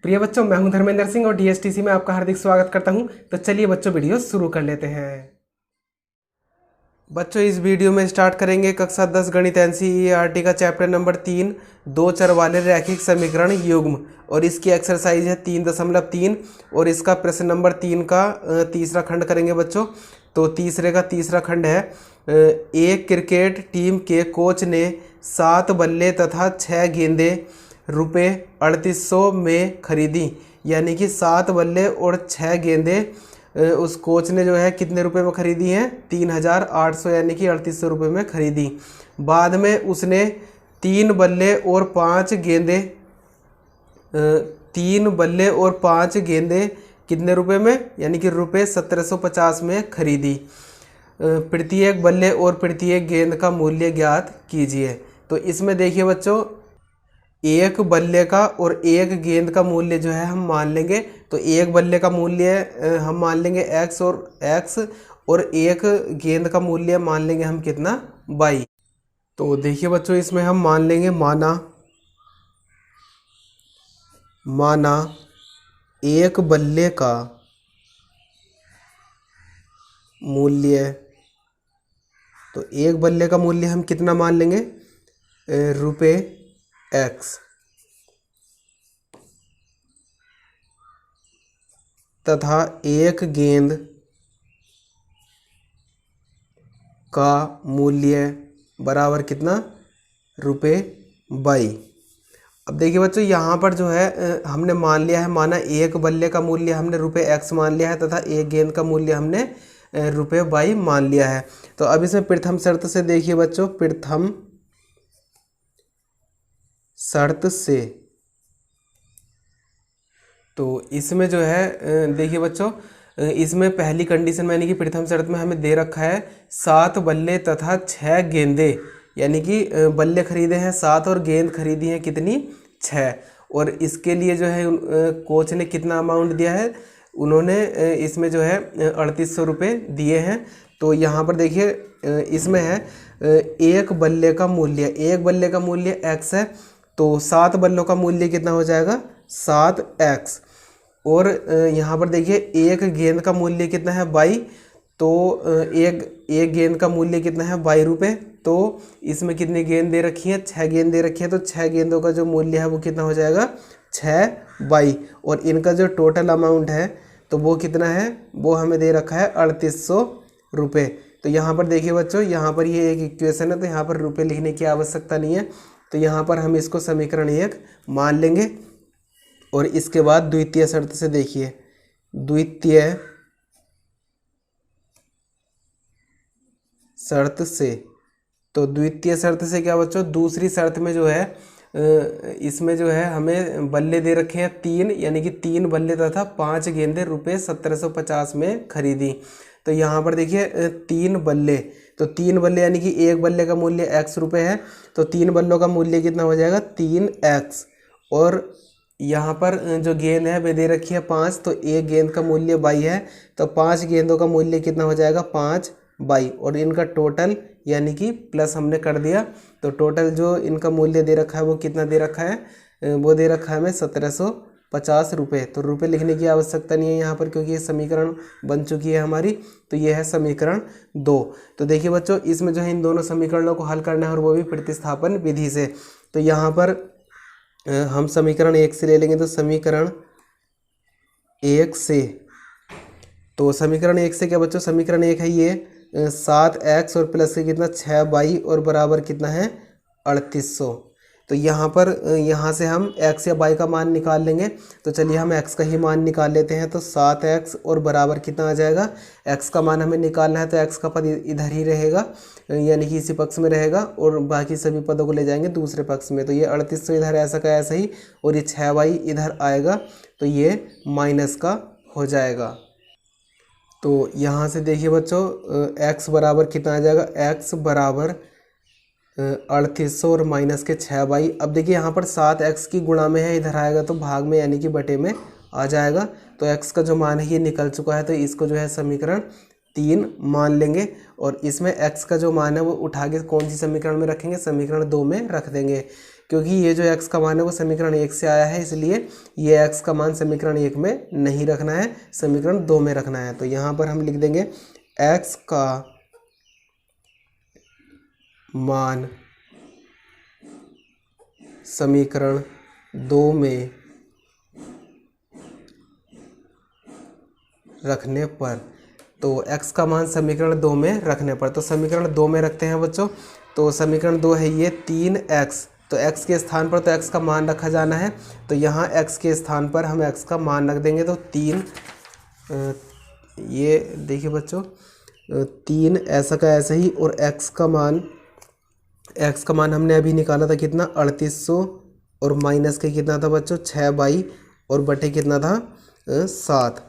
प्रिय बच्चों, मैं हूं धर्मेंद्र सिंह और डीएसटीसी में आपका हार्दिक स्वागत करता हूं। तो चलिए बच्चों, वीडियो शुरू कर लेते हैं। बच्चों, इस वीडियो में स्टार्ट करेंगे कक्षा 10 गणित एनसीईआरटी का चैप्टर नंबर 3 दो चर वाले रैखिक समीकरण युग्म, और इसकी एक्सरसाइज है 3.3 और इसका प्रश्न नंबर 3 का तीसरा खंड करेंगे बच्चों। तो तीसरे का तीसरा खंड है, एक क्रिकेट टीम के कोच ने 7 बल्ले तथा 6 गेंदें रुपये 3800 में खरीदी। यानी कि 7 बल्ले और 6 गेंदें उस कोच ने जो है कितने रुपए में खरीदी हैं? 3800 यानी कि 3800 रुपये में खरीदी। बाद में उसने 3 बल्ले और 5 गेंदें 3 बल्ले और 5 गेंदें कितने रुपए में? यानी कि रुपये 1750 में खरीदी। प्रत्येक बल्ले और प्रत्येक गेंद का मूल्य ज्ञात कीजिए। तो इसमें देखिए बच्चों, एक बल्ले का और एक गेंद का मूल्य जो है हम मान लेंगे। तो एक बल्ले का मूल्य हम मान लेंगे x और एक गेंद का मूल्य मान लेंगे हम कितना? y। तो देखिए बच्चों, इसमें हम मान लेंगे माना एक बल्ले का मूल्य, तो एक बल्ले का मूल्य हम कितना मान लेंगे? रुपये x तथा एक गेंद का मूल्य बराबर कितना? रुपये y। अब देखिए बच्चों, यहाँ पर जो है हमने मान लिया है, माना एक बल्ले का मूल्य हमने रुपये x मान लिया है तथा एक गेंद का मूल्य हमने रुपये y मान लिया है। तो अब इसमें प्रथम शर्त से देखिए बच्चों, प्रथम शर्त से तो इसमें जो है देखिए बच्चों, इसमें पहली कंडीशन यानी कि प्रथम शर्त में हमें दे रखा है 7 बल्ले तथा 6 गेंदें, यानी कि बल्ले खरीदे हैं 7 और गेंद खरीदी हैं कितनी? 6। और इसके लिए जो है कोच ने कितना अमाउंट दिया है? उन्होंने इसमें जो है 3800 रुपये दिए हैं। तो यहाँ पर देखिए इसमें है एक बल्ले का मूल्य x है। तो 7 बल्लों का मूल्य कितना हो जाएगा? 7x। और यहाँ पर देखिए एक गेंद का मूल्य कितना है? y। तो एक गेंद का मूल्य कितना है? y रुपये। तो इसमें कितनी गेंद दे रखी है? 6 गेंद दे रखी है। तो 6 गेंदों का जो मूल्य है वो कितना हो जाएगा? 6y। और इनका जो टोटल अमाउंट है तो वो कितना है? वो हमें दे रखा है 3800 रुपये। तो यहाँ पर देखिए बच्चों, यहाँ पर ये एक इक्वेशन है, तो यहाँ पर रुपये लिखने की आवश्यकता नहीं है। तो यहाँ पर हम इसको समीकरण 1 मान लेंगे। और इसके बाद द्वितीय शर्त से देखिए, द्वितीय शर्त से, तो द्वितीय शर्त से क्या बच्चों? दूसरी शर्त में जो है इसमें जो है हमें बल्ले दे रखे हैं 3, यानी कि 3 बल्ले तथा 5 गेंदें रुपये 1750 में खरीदी। तो यहाँ पर देखिए 3 बल्ले, तो 3 बल्ले यानी कि एक बल्ले का मूल्य x रुपये है। तो 3 बल्लों का मूल्य कितना हो जाएगा? 3x। और यहाँ पर जो गेंद है वे दे रखी है 5, तो एक गेंद का मूल्य y है। तो 5 गेंदों का मूल्य कितना हो जाएगा? 5y। और इनका टोटल यानी कि प्लस हमने कर दिया। तो टोटल जो इनका मूल्य दे रखा है वो कितना दे रखा है? वो दे रखा है हमें 1750 रुपये। तो रुपये लिखने की आवश्यकता नहीं है यहाँ पर, क्योंकि ये समीकरण बन चुकी है हमारी। तो ये है समीकरण 2। तो देखिए बच्चों, इसमें जो है इन दोनों समीकरणों को हल करना है, और वो भी प्रतिस्थापन विधि से। तो यहाँ पर हम समीकरण 1 से ले लेंगे। तो समीकरण 1 से, तो समीकरण 1 से क्या बच्चों? समीकरण 1 है ये 7x और प्लस के कितना? 6y और बराबर कितना है? 3800। तो यहाँ पर यहाँ से हम x या y का मान निकाल लेंगे। तो चलिए हम x का ही मान निकाल लेते हैं। तो 7x और बराबर कितना आ जाएगा? x का मान हमें निकालना है, तो x का पद इधर ही रहेगा, यानी कि इसी पक्ष में रहेगा, और बाकी सभी पदों को ले जाएंगे दूसरे पक्ष में। तो ये 3800 इधर ऐसा का ऐसा ही, और ये 6y इधर आएगा, तो ये माइनस का हो जाएगा। तो यहाँ से देखिए बच्चों, x बराबर कितना आ जाएगा? x बराबर 3800 और माइनस के 6y। अब देखिए यहाँ पर 7x की गुणा में है, इधर आएगा तो भाग में यानी कि बटे में आ जाएगा। तो x का जो मान है ये निकल चुका है। तो इसको जो है समीकरण 3 मान लेंगे, और इसमें x का जो मान है वो उठा के कौन सी समीकरण में रखेंगे? समीकरण 2 में रख देंगे। क्योंकि ये जो x का मान है वो समीकरण 1 से आया है, इसलिए ये x का मान समीकरण 1 में नहीं रखना है, समीकरण 2 में रखना है। तो यहाँ पर हम लिख देंगे x का मान समीकरण 2 में रखने पर, तो x का मान समीकरण 2 में रखने पर, तो समीकरण 2 में रखते हैं बच्चों। तो समीकरण 2 है ये 3x, तो x के स्थान पर तो x का मान रखा जाना है, तो यहाँ x के स्थान पर हम x का मान रख देंगे। तो 3, ये देखिए बच्चों 3 ऐसा का ऐसा ही, और x का मान हमने अभी निकाला था कितना 3800, और माइनस के कितना था बच्चों 6/, और बटे कितना था 7।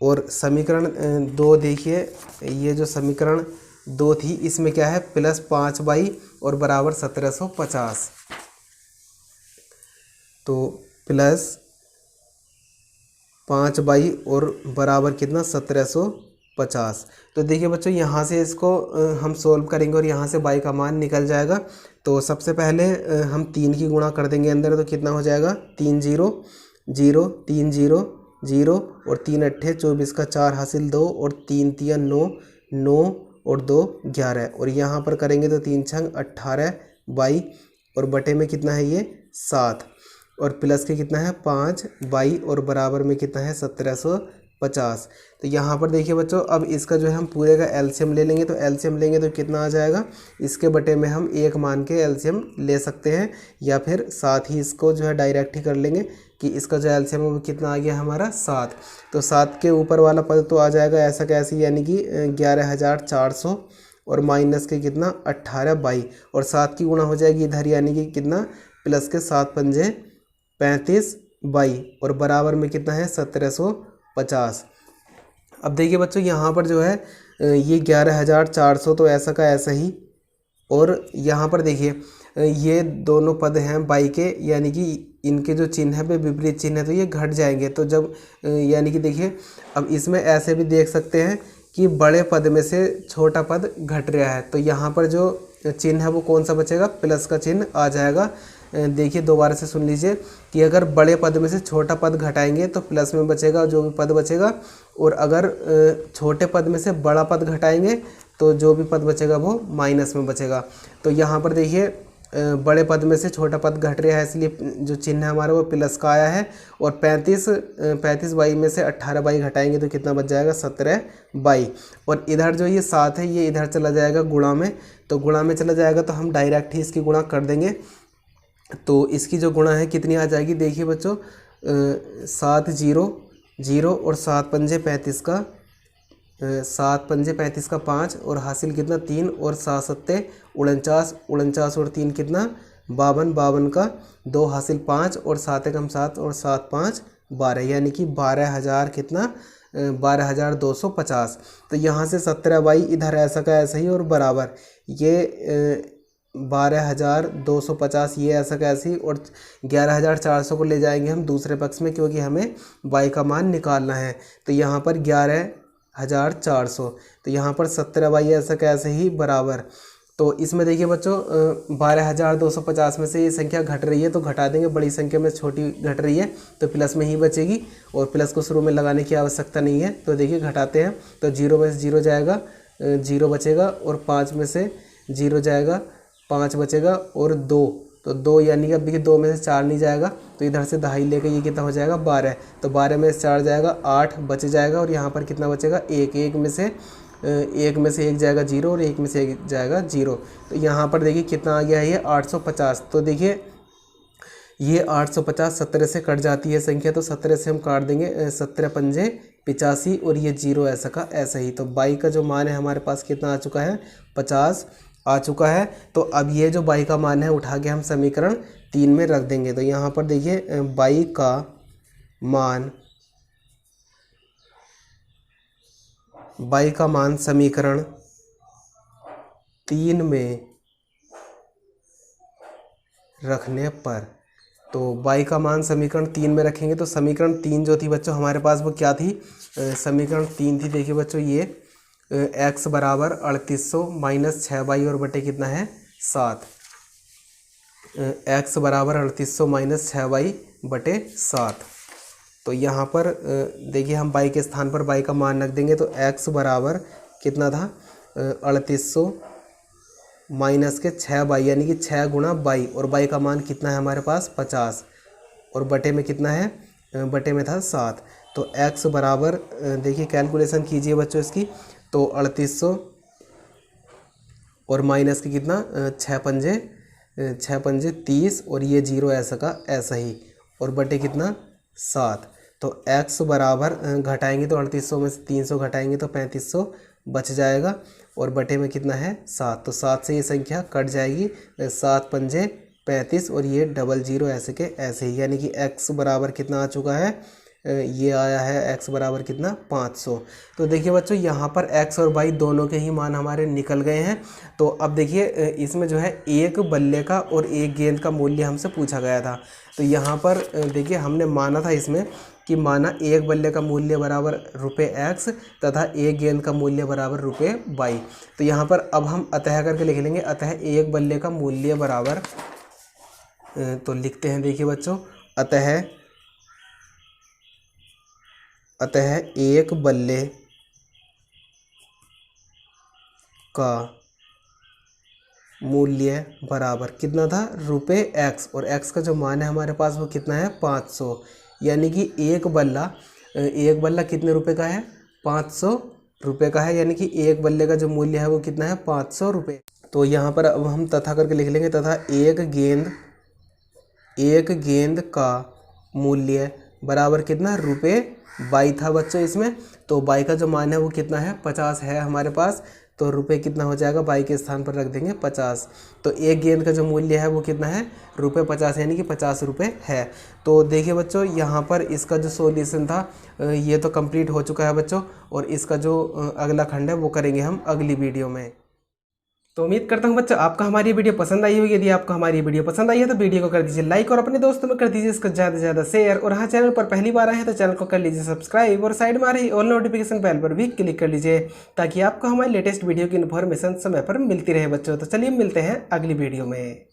और समीकरण 2 देखिए, ये जो समीकरण 2 थी इसमें क्या है प्लस 5/, और बराबर 1750। तो प्लस 5/, और बराबर कितना 1750। तो देखिए बच्चों यहाँ से इसको हम सोल्व करेंगे और यहाँ से y का मान निकल जाएगा। तो सबसे पहले हम 3 की गुणा कर देंगे अंदर, तो कितना हो जाएगा 3 0 0 3 0 0, और 3 अट्ठे 24 का 4 हासिल 2, और 3 तिया 9 9, और 2 11, और यहाँ पर करेंगे तो 3 छंग 18/, और बटे में कितना है ये 7, और प्लस के कितना है 5/, और बराबर में कितना है 1750। तो यहाँ पर देखिए बच्चों, अब इसका जो है हम पूरे का एलसीएम ले लेंगे। तो एलसीएम लेंगे तो कितना आ जाएगा, इसके बटे में हम 1 मान के एलसीएम ले सकते हैं, या फिर साथ ही इसको जो है डायरेक्ट ही कर लेंगे कि इसका जो एलसीएम है वो कितना आ गया हमारा 7। तो 7 के ऊपर वाला पद तो आ जाएगा ऐसा कैसे, यानी कि 11400, और माइनस के कितना 18/, और 7 की गुणा हो जाएगी इधर, यानी कि कितना प्लस के 7 पंजे 35/, और बराबर में कितना है 1750। अब देखिए बच्चों यहाँ पर जो है ये 11400 तो ऐसा का ऐसा ही, और यहाँ पर देखिए ये दोनों पद हैं बाई के, यानी कि इनके जो चिन्ह है वे विपरीत चिन्ह है, तो ये घट जाएंगे। तो जब यानी कि देखिए अब इसमें ऐसे भी देख सकते हैं कि बड़े पद में से छोटा पद घट रहा है, तो यहाँ पर जो चिन्ह है वो कौन सा बचेगा, प्लस का चिन्ह आ जाएगा। देखिए दोबारा से सुन लीजिए कि अगर बड़े पद में से छोटा पद घटाएंगे तो प्लस में बचेगा जो भी पद बचेगा, और अगर छोटे पद में से बड़ा पद घटाएंगे तो जो भी पद बचेगा वो माइनस में बचेगा। तो यहाँ पर देखिए बड़े पद में से छोटा पद घट रहा है, इसलिए जो चिन्ह है हमारा वो प्लस का आया है, और 35/, में से 18/, घटाएंगे तो कितना बच जाएगा 17/, और इधर जो ये 7 है ये इधर चला जाएगा गुणा में, तो गुणा में चला जाएगा तो हम डायरेक्ट ही इसकी गुणा कर देंगे। तो इसकी जो गुणा है कितनी आ जाएगी, देखिए बच्चों 7 0 0, और 7 पंजे 35 का 7 पंजे 35 का 5, और हासिल कितना 3, और 7 सत्ते 49 49, और 3 कितना 52 52 का 2 हासिल 5, और 7 एकम 7, और 7 5 12, यानी कि 12000 कितना 12250। तो यहाँ से 17/, इधर ऐसा का ऐसा ही, और बराबर ये 12250 ये ऐसा का ऐसी, और 11400 को ले जाएंगे हम दूसरे पक्ष में, क्योंकि हमें y का मान निकालना है। तो यहाँ पर 11400, तो यहाँ पर 17/, ऐसा का ऐसे ही बराबर। तो इसमें देखिए बच्चों 12250 में से ये संख्या घट रही है, तो घटा देंगे, बड़ी संख्या में छोटी घट रही है तो प्लस में ही बचेगी, और प्लस को शुरू में लगाने की आवश्यकता नहीं है। तो देखिए घटाते हैं, तो 0 में से 0 जाएगा, 0 बचेगा, और 5 में से 0 जाएगा, 5 बचेगा, और 2, तो 2 यानी कि अब देखिए 2 में से 4 नहीं जाएगा, तो इधर से दहाई लेकर ये कितना हो जाएगा 12, तो 12 में से 4 जाएगा 8 बच जाएगा, और यहाँ पर कितना बचेगा 1 1 में से 1 जाएगा 0, और 1 में से 1 जाएगा 0। तो यहाँ पर देखिए कितना आ गया है ये 850। तो देखिए ये 850 17 से कट जाती है संख्या, तो 17 से हम काट देंगे 17 पंजे 85, और ये 0 ऐसा का ऐसा ही। तो बाई का जो मान है हमारे पास कितना आ चुका है 50 आ चुका है। तो अब ये जो बाई का मान है उठा के हम समीकरण 3 में रख देंगे। तो यहाँ पर देखिए बाई का मान समीकरण 3 में रखने पर, तो बाई का मान समीकरण 3 में रखेंगे। तो समीकरण 3 जो थी बच्चों हमारे पास वो क्या थी, समीकरण 3 थी, देखिए बच्चों ये x बराबर 3800 माइनस 6/, और बटे कितना है 7। x बराबर 3800 माइनस 6y/7। तो यहाँ पर देखिए हम y के स्थान पर y का मान रख देंगे, तो x बराबर कितना था 3800 माइनस के 6y यानी कि 6 गुणा y, और y का मान कितना है हमारे पास 50, और बटे में कितना है, बटे में था 7। तो x बराबर देखिए कैलकुलेशन कीजिए बच्चों इसकी, तो 3800 और माइनस की कितना 6 पंजे 30, और ये 0 ऐसा का ऐसा ही, और बटे कितना 7। तो x बराबर घटाएंगे तो 3800 में से 300 घटाएंगे तो 3500 बच जाएगा, और बटे में कितना है 7। तो 7 से ये संख्या कट जाएगी, 7 पंजे 35, और ये 00 ऐसे के ऐसे ही, यानी कि x बराबर कितना आ चुका है, ये आया है x बराबर कितना 500। तो देखिए बच्चों यहाँ पर x और y दोनों के ही मान हमारे निकल गए हैं। तो अब देखिए इसमें जो है एक बल्ले का और एक गेंद का मूल्य हमसे पूछा गया था। तो यहाँ पर देखिए हमने माना था इसमें कि माना एक बल्ले का मूल्य बराबर ₹x तथा एक गेंद का मूल्य बराबर ₹y। तो यहाँ पर अब हम अतः करके लिख लेंगे, अतः एक बल्ले का मूल्य बराबर, तो लिखते हैं देखिए बच्चों, अतः एक बल्ले का मूल्य बराबर कितना था ₹x, और x का जो मान है हमारे पास वो कितना है 500, यानी कि एक बल्ला कितने रुपए का है 500 रुपये का है, यानी कि एक बल्ले का जो मूल्य है वो कितना है 500 रुपये। तो यहाँ पर अब हम तथा करके लिख लेंगे, तथा एक गेंद का मूल्य बराबर कितना ₹y था बच्चों इसमें। तो y का जो मान है वो कितना है 50 है हमारे पास, तो रुपये कितना हो जाएगा, y के स्थान पर रख देंगे 50। तो एक गेंद का जो मूल्य है वो कितना है ₹50, यानी कि 50 रुपये है। तो देखिए बच्चों यहाँ पर इसका जो सॉल्यूशन था ये तो कंप्लीट हो चुका है बच्चों, और इसका जो अगला खंड है वो करेंगे हम अगली वीडियो में। तो उम्मीद करता हूँ बच्चों आपको हमारी वीडियो पसंद आई होगी। यदि आपको हमारी वीडियो पसंद आई है तो वीडियो को कर दीजिए लाइक, और अपने दोस्तों में कर दीजिए इसको ज़्यादा से ज़्यादा शेयर, और हाँ चैनल पर पहली बार आए हैं तो चैनल को कर लीजिए सब्सक्राइब, और साइड में आ रही ऑल नोटिफिकेशन बेल पर भी क्लिक कर लीजिए, ताकि आपको हमारी लेटेस्ट वीडियो की इन्फॉर्मेशन समय पर मिलती रहे बच्चों। तो चलिए मिलते हैं अगली वीडियो में।